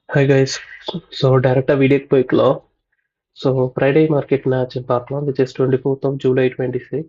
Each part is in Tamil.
Hi guys. So டேரக்டா வீடியோக்கு போய்க்கலாம். ஸோ ஃப்ரைடே மார்க்கெட் என்ன ஆச்சுன்னு பார்க்கலாம். Which is 24th of July 26.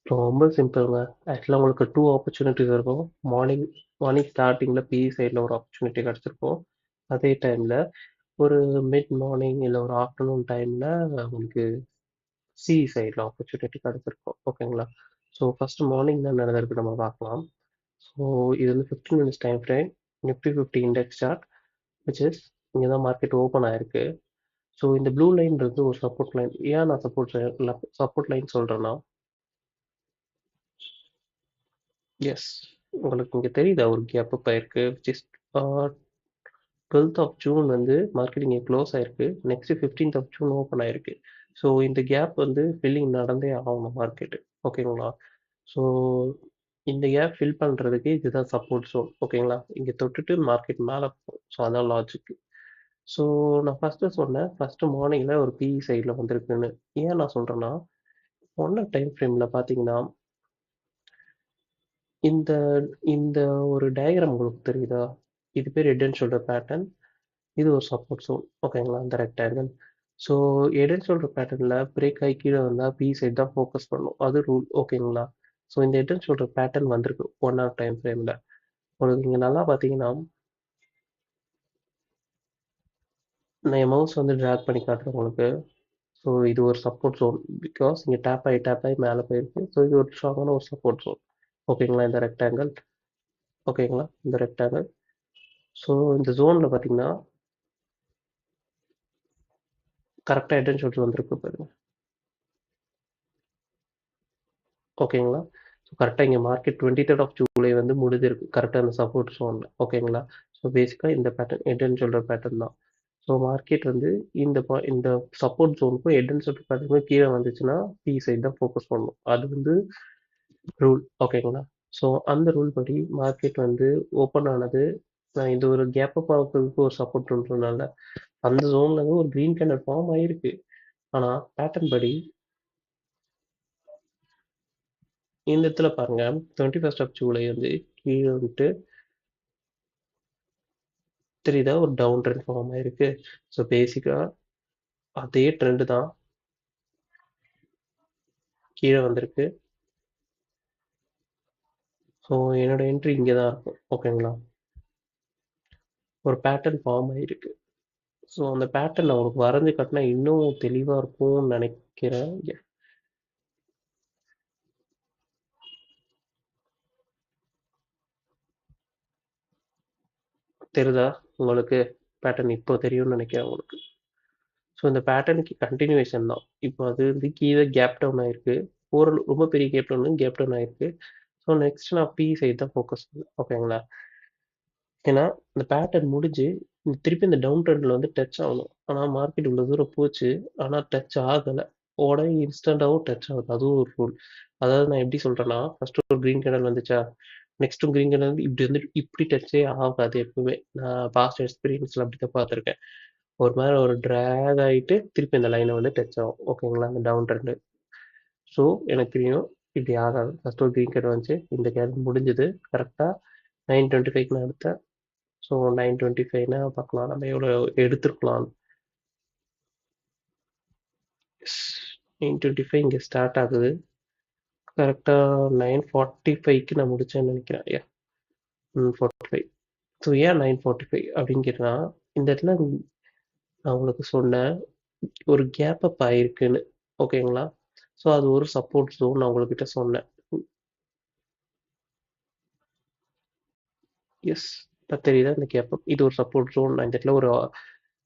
ரொம்ப சிம்பிள்ங்க. ஆக்சுவலாக உங்களுக்கு டூ ஆப்பர்ச்சுனிட்டிஸ் இருக்கும். மார்னிங் மார்னிங் ஸ்டார்டிங்கில் பிஇ சைடில் ஒரு ஆப்பர்ச்சுனிட்டி கிடச்சிருக்கும். அதே டைமில் ஒரு மிட் மார்னிங் இல்லை ஒரு ஆஃப்டர்நூன் டைமில் உங்களுக்கு சிஇ சைடில் ஆப்பர்ச்சுனிட்டி கிடச்சிருக்கும். ஓகேங்களா? ஸோ ஃபஸ்ட்டு மார்னிங் தான் நடந்திருக்கு நம்ம பார்க்கலாம். ஸோ இது வந்து 15 minutes time frame. Nifty 50 index chart which is இங்கே தான் மார்க்கெட் ஓப்பன் ஆயிருக்கு. ஸோ இந்த ப்ளூ லைன்றது ஒரு சப்போர்ட் லைன். ஏன் நான் சப்போர்ட் லைன் சொல்கிறேன்னா, எஸ், உங்களுக்கு இங்கே தெரியுதா ஒரு கேப் அப் ஆயிருக்கு. Which is 12th of June வந்து மார்க்கெட் இங்கே க்ளோஸ் ஆயிருக்கு. Next 15th of June open ஆயிருக்கு. ஸோ இந்த கேப் வந்து ஃபில்லிங் நடந்தே ஆகணும் மார்க்கெட்டு. ஓகேங்களா? ஸோ இந்த கேப் ஃபில் பண்ணுறதுக்கு இதுதான் சப்போர்ட் ஜோன். ஓகேங்களா? இங்கே தொட்டுட்டு மார்க்கெட் மேலே போகும். ஸோ அதான் லாஜிக். ஸோ நான் ஃபஸ்ட்டு சொன்னேன், ஃபஸ்ட்டு மார்னிங்கில் ஒரு பிஇ சைடில் வந்திருக்குன்னு. ஏன் நான் சொல்கிறேன்னா, ஒன் டைம் ஃப்ரேமில் பார்த்தீங்கன்னா, இந்த இந்த ஒரு டயக்ராம் உங்களுக்கு தெரியுதா? இது பேர் ஹெட் அண்ட் ஷோல்டர் பேட்டர்ன். இது ஒரு சப்போர்ட் ஜோன். ஓகேங்களா? இந்த rectangle. So head and shoulder பேட்டர்னில் பிரேக் ஆகி கீழே வந்தால் பி சைட் தான் ஃபோக்கஸ் பண்ணும். அது ரூல். ஓகேங்களா? ஸோ இந்த ஹெட் அண்ட் ஷோல்டர் பேட்டர்ன் வந்திருக்கு ஒன் ஹவர் டைம் ஃப்ரேமில். உங்களுக்கு இங்கே நல்லா பார்த்தீங்கன்னா, நான் என் மவுஸ் வந்து ட்ராக் பண்ணி காட்டுறேன் உங்களுக்கு. ஸோ இது ஒரு சப்போர்ட் ஜோன். பிகாஸ் இங்கே டேப் ஆகி மேலே போயிருக்கு. ஸோ இது ஒரு ஸ்ட்ராங்கான ஒரு சப்போர்ட் ஜோன். ஓகேங்களா? இந்த ரெக்டாங்கிள். ஓகேங்களா? இந்த ரெக்டாங்கிள். ஸோ இந்த ஜோனில் பார்த்தீங்கன்னா கரெக்டாக ஹெட் அண்ட் ஷோல்டர் வந்திருக்கு பாருங்க. ஓகேங்களா? ஸோ கரெக்டாக இங்கே மார்க்கெட் 23rd ஆஃப் ஜூலை வந்து முடிஞ்சிருக்கு கரெக்டாக அந்த சப்போர்ட் ஜோனில். ஓகேங்களா? ஸோ பேசிக்காக இந்த pattern head and shoulder pattern தான். ஸோ மார்க்கெட் வந்து இந்த சப்போர்ட் ஜோனுக்கும் ஹெட் அண்ட் ஷோல்டர் பேட்டர்னுக்கும் கீழே வந்துச்சுன்னா பி சைட் தான் ஃபோக்கஸ் பண்ணணும். அது வந்து ரூல். ஓகேங்களா? ஸோ அந்த ரூல் படி மார்க்கெட் வந்து ஓப்பன் ஆனது. நான் இது ஒரு கேப் அப் ஆகிறதுக்கு ஒரு சப்போர்ட் சொன்னனால அந்த ஜோன்ல வந்து ஒரு கிரீன் கேண்டல் ஃபார்ம் ஆயிருக்கு. ஆனா பேட்டர்ன் படி இந்த இடத்துல பாருங்க, 21st ஆஃப் ஜூலை வந்து கீழே வந்துட்டு தெரியுதா ஒரு டவுன் ட்ரெண்ட் ஃபார்ம் ஆயிருக்கு. ஸோ பேசிக்கா அதே ட்ரெண்ட் தான் கீழே வந்திருக்கு. ஸோ என்னோட என்ட்ரி இங்கே தான் இருக்கும். ஓகேங்களா? ஒரு பேட்டர்ன் ஃபார்ம் ஆயிருக்கு. ஸோ அந்த பேட்டர்ன் உங்களுக்கு வரைஞ்சு காட்டினா இன்னும் தெளிவாக இருக்கும்னு நினைக்கிறேன். தெரியுதா உங்களுக்கு? பேட்டர்ன் இப்போ தெரியும்னு நினைக்கிறேன் உங்களுக்கு. ஸோ இந்த பேட்டர்னுக்கு கண்டினியூவேஷன் தான். இப்போ அது வந்து கீழே கேப் டவுன் ஆயிருக்கு. ஒரு ரொம்ப பெரிய கேப் டவுன் ஆயிருக்கு. ஸோ நெக்ஸ்ட் நான் பி சைடு தான் ஃபோக்கஸ் பண்ணேன். ஓகேங்களா? ஏன்னா இந்த பேட்டர்ன் முடிஞ்சு திருப்பி இந்த டவுன் ட்ரெண்டில் வந்து டச் ஆகணும். ஆனால் மார்க்கெட் இவ்வளோ தூரம் போச்சு. ஆனால் டச் ஆகலை. உடனே இன்ஸ்டண்ட்டாகவும் டச் ஆகுது. அதுவும் ஒரு ரூல். அதாவது நான் எப்படி சொல்கிறேன்னா, ஃபர்ஸ்ட் ஒரு க்ரீன் கேண்டல் வந்துச்சா, நெக்ஸ்ட்டும் க்ரீன் கேண்டல் வந்து இப்படி வந்து இப்படி டச்சே ஆகாது எப்பவுமே. நான் பாஸ்ட் எக்ஸ்பீரியன்ஸில் அப்படி தான் பார்த்துருக்கேன். ஒரு மாதிரி ஒரு ட்ராக் ஆகிட்டு திருப்பி இந்த லைனை வந்து டச் ஆகும். ஓகேங்களா? இந்த டவுன் ட்ரெண்டு. ஸோ எனக்கு தெரியும் இப்படி ஆகாது. ஃபர்ஸ்ட் ஒரு க்ரீன் கேண்டல் வந்துச்சு. இந்த கேண்டல் முடிஞ்சது கரெக்டாக 9:25 நான் எடுத்தேன். ஸோ 9:25னா பார்க்கலாம் நம்ம எவ்வளோ எடுத்துருக்கலாம். 9:25 இங்கே ஸ்டார்ட் ஆகுது. கரெக்டாக 9:45க்கு நான் முடிச்சேன்னு நினைக்கிறேன். ஐயா 45. ஸோ ஏன் 9:45 அப்படின்னு கேட்டேன்னா, இந்த இடத்துல நான் உங்களுக்கு சொன்னேன் ஒரு கேப் அப் ஆயிருக்குன்னு. ஓகேங்களா? ஸோ அது ஒரு சப்போர்ட் ஜோன் நான் உங்ககிட்ட சொன்னேன். எஸ், இப்போ தெரியுதா இந்த கேப் அப்? இது ஒரு சப்போர்ட் ஜோன். நான் இந்த இடத்துல ஒரு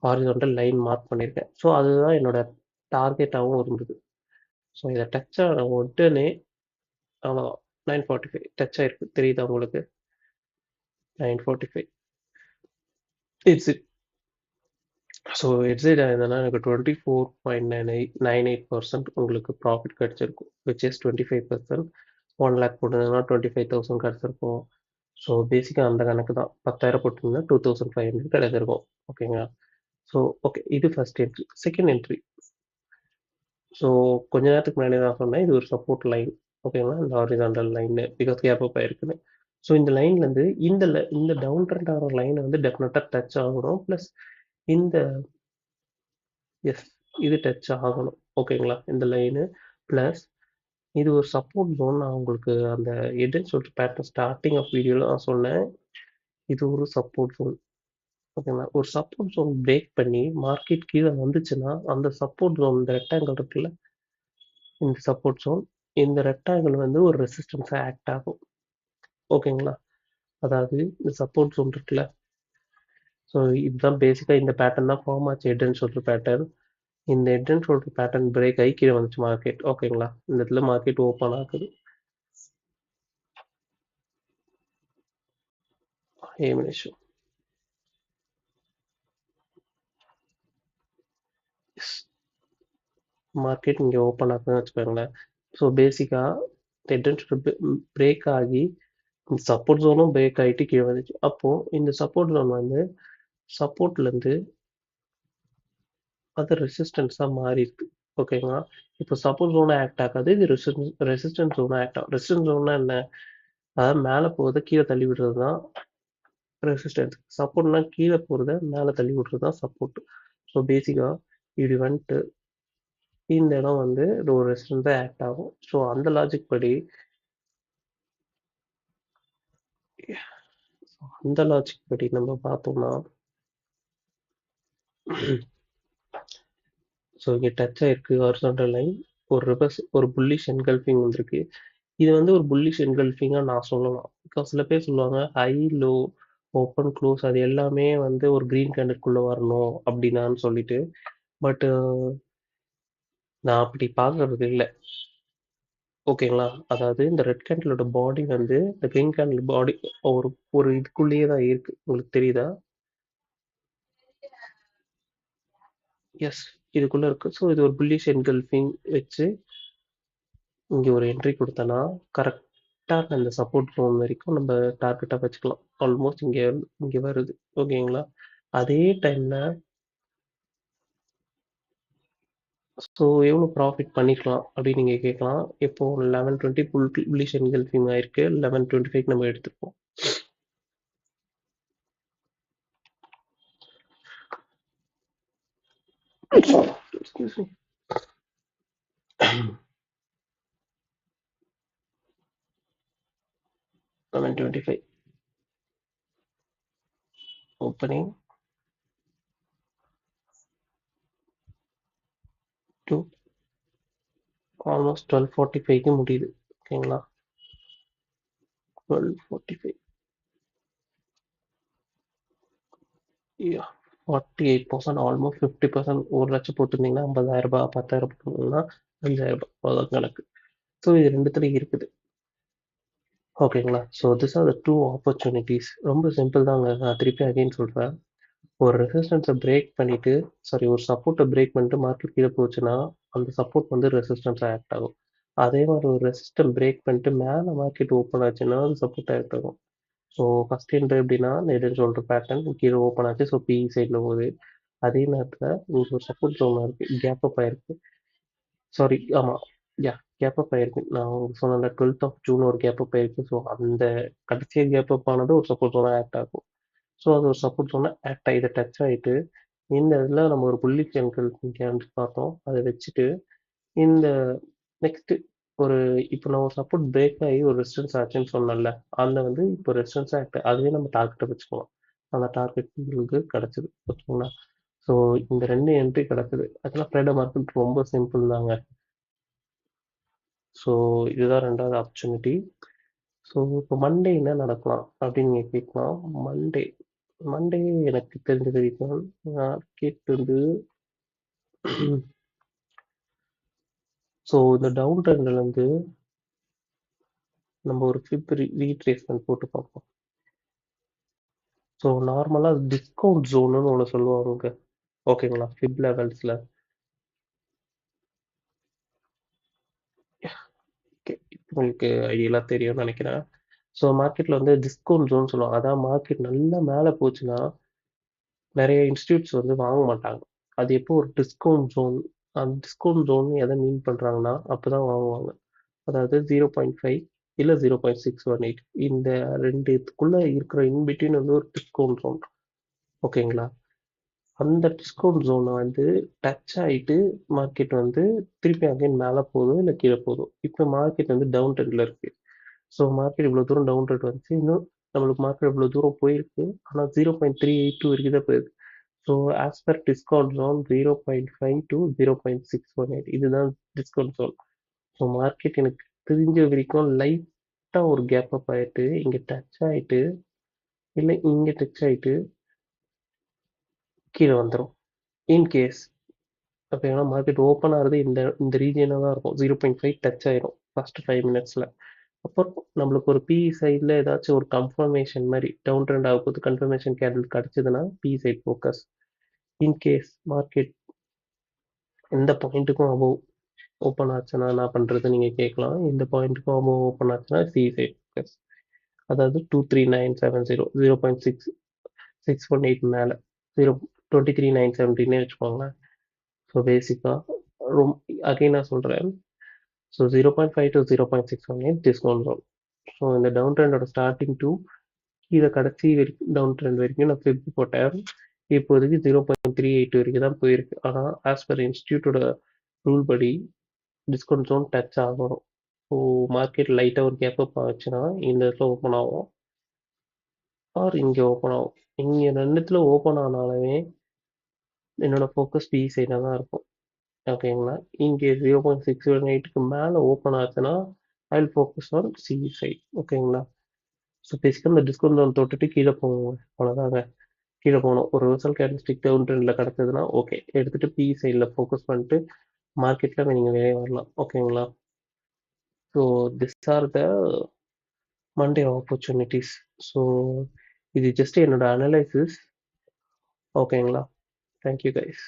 ஹாரிசான்டல் லைன் மார்க் பண்ணியிருக்கேன். ஸோ அதுதான் என்னோட டார்கெட்டாகவும் இருந்தது. ஸோ இதை டச் ஆன உடனே அவ்வளோதான். 9:45 டச் ஆயிருக்கு. தெரியுதா உங்களுக்கு? 9:45 இட்ஸ் இட். ஸோ எக்ஸைட் ஆயிருந்தேன்னா எனக்கு 24.98% உங்களுக்கு ப்ராஃபிட் கிடைச்சிருக்கும். Which is 25%. 1 lakh போட்டிருந்தீங்கன்னா 25,000 கிடைச்சிருக்கும். ஸோ பேசிக்காக அந்த கணக்கு தான். 10,000 போட்டிருந்தீங்கன்னா 2,500 கிடைச்சிருக்கும். ஓகேங்களா? ஸோ ஓகே, இது first entry. Second entry. So கொஞ்ச நேரத்துக்கு முன்னாடி நான் சொன்னேன் இது ஒரு சப்போர்ட் லைன். ஓகேங்களா? இந்த horizontal line because gap up ஆயிருக்குன்னு. ஸோ இந்த லைன்லேருந்து இந்த டவுன் ட்ரெண்ட் ஆகிற லைனை வந்து டெஃபினட்டாக டச் ஆகணும். ப்ளஸ் இந்த எஸ் இது டச் ஆகணும். ஓகேங்களா? இந்த லைனு ப்ளஸ் இது ஒரு சப்போர்ட் ஜோன். நான் உங்களுக்கு அந்த எட்ன்னு சொல்லிட்டு பேட்டர்ன் ஸ்டார்டிங் ஆஃப் வீடியோவில் நான் சொன்னேன். இது ஒரு சப்போர்ட் ஜோன். ஓகேங்களா? ஒரு சப்போர்ட் ஜோன் பிரேக் பண்ணி மார்க்கெட் கீழே வந்துச்சுன்னா அந்த சப்போர்ட் ஜோன் இந்த ரெக்டாங்கிள் இருக்குல்ல, இந்த சப்போர்ட் ஜோன், இந்த ரெக்டாங்கிள் வந்து ஒரு ரெசிஸ்டன்ஸாக ஆக்ட் ஆகும். ஓகேங்களா? அதாவது இந்த சப்போர்ட் ஜோன் இருக்குல்ல, ஸோ இதுதான் பேசிக்காக இந்த பேட்டர்ன் தான் ஃபார்ம் ஆச்சு, ஹெட் அண்ட் ஷோல்டர் பேட்டர்ன். இந்த head and shoulder pattern break ஆகி கீழே வந்துச்சு மார்க்கெட். ஓகேங்களா? இந்த இடத்துல மார்க்கெட் ஓப்பன் ஆகுது. நிமிஷம். மார்க்கெட் இங்கே ஓப்பன் ஆகுதுன்னு வச்சுக்கோங்களேன். ஸோ பேசிக்காக ஹெட் அண்ட் ஷோல்டர் பிரேக் ஆகி சப்போர்ட் ஜோனும் பிரேக் ஆகிட்டு கீழே வந்துச்சு. அப்போது இந்த சப்போர்ட் ஜோன் வந்து சப்போர்ட்லேருந்து அது ரெசிஸ்டன்ஸாக மாறி இருக்கு. ஓகேங்களா? இப்போ சப்போர்ட் ஜோனை ஆக்ட் ஆகாது, இது ரெசிஸ்டன்ஸ் ஜோனை ஆக்ட் ஆகும். ரெசிஸ்டன்ஸ் ஜோன்னா என்ன? அதாவது மேலே போகிறத கீழே தள்ளி விடுறது தான் ரெசிஸ்டன்ஸ். சப்போர்ட்னா கீழே போகிறத மேலே தள்ளி விடுறது தான் சப்போர்ட். ஸோ பேசிக்காக இப்படி வந்துட்டு இந்த இடம் வந்து ஒரு ரெசிஸ்டன்ஸாக ஆக்ட் ஆகும். ஸோ அந்த லாஜிக் படி நம்ம பார்த்தோம்னா ஸோ இங்கே டச் ஆயிருக்கு ஹாரிசான்டல் லைன், ஒரு ரிவர்ஸ், ஒரு புல்லிஷ் என்கல்ஃபிங் வந்திருக்கு. இது வந்து ஒரு புல்லிஷ் என்கல்ஃபிங்காக நான் சொல்லலாம். பிகாஸ் சில பேர் சொல்லுவாங்க ஹை லோ ஓப்பன் க்ளோஸ் அது எல்லாமே வந்து ஒரு க்ரீன் கேண்டலுக்குள்ளே வரணும் அப்படின்னான்னு சொல்லிட்டு. பட் நான் அப்படி பார்க்கறது இல்லை. ஓகேங்களா? அதாவது இந்த ரெட் கேண்டலோட பாடி வந்து இந்த க்ரீன் கேண்டில் பாடி ஒரு ஒரு இதுக்குள்ளேயே தான் இருக்கு. உங்களுக்கு தெரியுதா? எஸ், இதுக்குள்ள இருக்கு. ஸோ இது ஒரு புல்லிஷ் என்கல்ஃபிங் வச்சு இங்கே ஒரு என்ட்ரி கொடுத்தனா கரெக்டாக அந்த சப்போர்ட் ஜோன் வரைக்கும் நம்ம டார்கெட்டாக வச்சுக்கலாம். ஆல்மோஸ்ட் இங்கே வருது. ஓகேங்களா? அதே டைமில் ஸோ எவ்வளோ ப்ராஃபிட் பண்ணிக்கலாம் அப்படின்னு நீங்கள் கேட்கலாம். இப்போ 11:20 புல்லிஷ் என்கல்ஃபிங் ஆயிருக்கு. 11:25 நம்ம எடுத்துப்போம். Excuse me. 11:25 opening to almost 12:45க்கு முடியுது. ஓகேங்களா? 12:45 48%, ஆல்மோஸ்ட் 50%. 1,00,000 போட்டிருந்தீங்கன்னா 50,000 ரூபாய், 10,000 போட்டிருந்தீங்கன்னா 5,000 ரூபாய், அவ்வளோதான் கணக்கு. ஸோ இது ரெண்டுத்துலையும் இருக்குது. ஓகேங்களா? So this are the two opportunities. ரொம்ப சிம்பிள் தாங்க. நான் திருப்பி அகைன் சொல்கிறேன். ஒரு ரெசிஸ்டன்ஸை பிரேக் பண்ணிட்டு, சாரி, ஒரு சப்போர்ட்டை பிரேக் பண்ணிட்டு மார்க்கெட் கீழே போச்சுன்னா அந்த சப்போர்ட் வந்து ரெசிஸ்டன்ஸாக ஆக்ட் ஆகும். அதே மாதிரி ஒரு ரெசிஸ்டன் பிரேக் பண்ணிட்டு மேலே மார்க்கெட் ஓப்பன் ஆச்சுன்னா அது சப்போர்ட் ஆக்ட் ஆகும். ஸோ ஃபஸ்ட் என்ட்ரி எப்படின்னா ஹெட் அண்ட் ஷோல்டர் பேட்டர்ன் கீழே ஓப்பன் ஆச்சு. ஸோ பிஇ சைடில் போகுது. அதே நேரத்தில் உங்களுக்கு ஒரு சப்போர்ட் ஜோன் இருக்குது, கேப் அப் ஆயிருக்கு. சாரி, ஆமாம், யா, கேப் அப் ஆயிருக்கு. நான் உங்களுக்கு சொன்ன 12th of June ஒரு கேப் அப் ஆயிருக்கு. ஸோ அந்த கடைசியாக கேப் அப் ஆனது ஒரு சப்போர்ட் ஜோனாக ஆக்ட் ஆகும். ஸோ அது ஒரு சப்போர்ட் ஜோனாக ஆக்ட் ஆகி இதை டச் ஆகிட்டு இந்த இதில் நம்ம ஒரு புள்ளி கேண்டில் பார்த்தோம். அதை வச்சுட்டு இந்த நெக்ஸ்ட் ஒரு இப்போ நான் ஒரு சப்போர்ட் பிரேக் ஆகி ஒரு ரெசிஸ்டன்ஸ் ஆச்சுன்னு சொன்னேன்ல, அந்த வந்து இப்போ ரெசிஸ்டன்ஸ் ஆக்ட் அதுவே நம்ம டார்கெட்டை வச்சுக்கலாம். அந்த டார்கெட் உங்களுக்கு கிடச்சிது. ஓகேங்களா? ஸோ இந்த ரெண்டு என்ட்ரி கிடக்குது. ஆக்சுவலாக ஃப்ரைடே மார்க்கெட் ரொம்ப சிம்பிள் தாங்க. ஸோ இதுதான் ரெண்டாவது ஆப்பர்ச்சுனிட்டி. ஸோ இப்போ மண்டே என்ன நடக்கலாம் அப்படின்னு நீங்கள் கேட்கலாம். மண்டே மண்டே எனக்கு தெரிஞ்ச வரைக்கும் மார்க்கெட் வந்து ஸோ இந்த டவுன் ட்ரெண்ட்லேருந்து நம்ம ஒரு ஃபிப் ரீட்ரேஸ்மெண்ட் போட்டு பார்ப்போம். ஸோ நார்மலாக டிஸ்கவுண்ட் ஜோனுன்னு ஒன்று சொல்லுவாங்க. ஓகேங்களா? ஃபிப் லெவல்ஸில். ஓகே, உங்களுக்கு ஐடியெல்லாம் தெரியும்னு நினைக்கிறேன். ஸோ மார்க்கெட்டில் வந்து டிஸ்கவுண்ட் ஜோன் சொல்லுவாங்க. அதான் மார்க்கெட் நல்லா மேலே போச்சுன்னா நிறைய இன்ஸ்டியூட்ஸ் வந்து வாங்க மாட்டாங்க. அது எப்போ ஒரு டிஸ்கவுண்ட் ஜோன், அந்த டிஸ்கவுண்ட் ஜோன் எதை மீன் பண்ணுறாங்கன்னா அப்போ தான் வாங்குவாங்க. அதாவது 0.5 இல்லை 0.618. இந்த ரெண்டு இதுக்குள்ளே இருக்கிற இன்பிட்வீன் வந்து ஒரு டிஸ்கவுண்ட் ஜோன். ஓகேங்களா? அந்த டிஸ்கவுண்ட் ஜோனை வந்து டச் ஆகிட்டு மார்க்கெட் வந்து திருப்பி அகைன் மேலே போதும் இல்லை கீழே போதும். இப்போ மார்க்கெட் வந்து டவுன் ட்ரெண்டில் இருக்குது. ஸோ மார்க்கெட் இவ்வளோ தூரம் டவுன் ட்ரெண்ட் வந்துச்சு. இன்னும் நம்மளுக்கு மார்க்கெட் இவ்வளோ தூரம் போயிருக்கு. ஆனால் 0.382 வரைக்கும் தான் போயிருக்கு. So as per discount zone 0.5 to 0.618 இதுதான் டிஸ்கவுண்ட் ஜோன். ஸோ மார்க்கெட் எனக்கு தெரிஞ்ச வரைக்கும் லைட்டாக ஒரு கேப் அப் ஆகிட்டு இங்கே டச் ஆகிட்டு இல்லை இங்கே டச் ஆகிட்டு கீழே வந்துடும். இன்கேஸ் ஓகேங்களா, மார்க்கெட் ஓப்பன் ஆகிறது இந்த ரீஜியனாக தான் இருக்கும். 0.5 டச் ஆயிரும் ஃபர்ஸ்ட் 5 மினிட்ஸில். அப்புறம் நம்மளுக்கு ஒரு பிஇ சைடில் ஏதாச்சும் ஒரு கன்ஃபர்மேஷன் மாதிரி டவுன் ட்ரெண்ட் ஆகும்போது கன்ஃபர்மேஷன் கேண்டில் கிடச்சிதுன்னா PE side focus. In case market எந்த பாயிண்ட்டுக்கும் அபோவ் ஓப்பன் ஆச்சுன்னா என்ன பண்ணுறது நீங்கள் கேட்கலாம். இந்த பாயிண்ட்டுக்கும் அபோவ் ஓப்பன் ஆச்சுன்னா சிஇ சைட் ஃபோக்கஸ். அதாவது 23970 0.618 மேலே 23970 வச்சுக்கோங்களேன். ஸோ பேசிக்காக அகைன் நான் சொல்கிறேன். So 0.5 to 0.618 discount zone. So இந்த டவுன் ட்ரெண்டோட ஸ்டார்டிங் டு கீழே கடைசி வரைக்கும் டவுன் ட்ரெண்ட் வரைக்கும் நான் ஃபிப் போட்டேன். இப்போதைக்கு 0.38 வரைக்கும் தான் போயிருக்கு. ஆனால் ஆஸ் பர் இன்ஸ்டியூட்டோட ரூல் படி டிஸ்கவுண்ட் ஜோன் டச் ஆகணும். ஸோ மார்க்கெட் லைட்டாக ஒரு கேப் அப் ஆச்சுன்னா இந்த இடத்துல ஓப்பன் ஆகும் ஆர் இங்கே ஓப்பன் ஆகும். இங்கே ரெண்டுத்துல ஓப்பன் ஆனாலுமே என்னோட ஃபோக்கஸ் பி சைடாக தான் இருக்கும். ஓகேங்களா? இங்கே 0.618க்கு மேலே ஓப்பன் ஆச்சுன்னா I will focus on C side. ஓகேங்களா? ஸோ பேசிக்காக இந்த டிஸ்கவுண்ட் ஜோன் தொட்டுட்டு கீழே போவோங்க. அவ்வளோதாங்க. கீழே போகணும். ஒரு ரிவர்சல் கேண்டில்ஸ்டிக் டவுன் ட்ரெண்டில் கிடச்சதுன்னா ஓகே, எடுத்துகிட்டு பி சைடில் ஃபோக்கஸ் பண்ணிட்டு மார்க்கெட்டில் நீங்கள் வெளியே வரலாம். ஓகேங்களா? So this are the Monday opportunities. So இது ஜஸ்ட் என்னோட அனலைசிஸ். ஓகேங்களா? Thank you guys.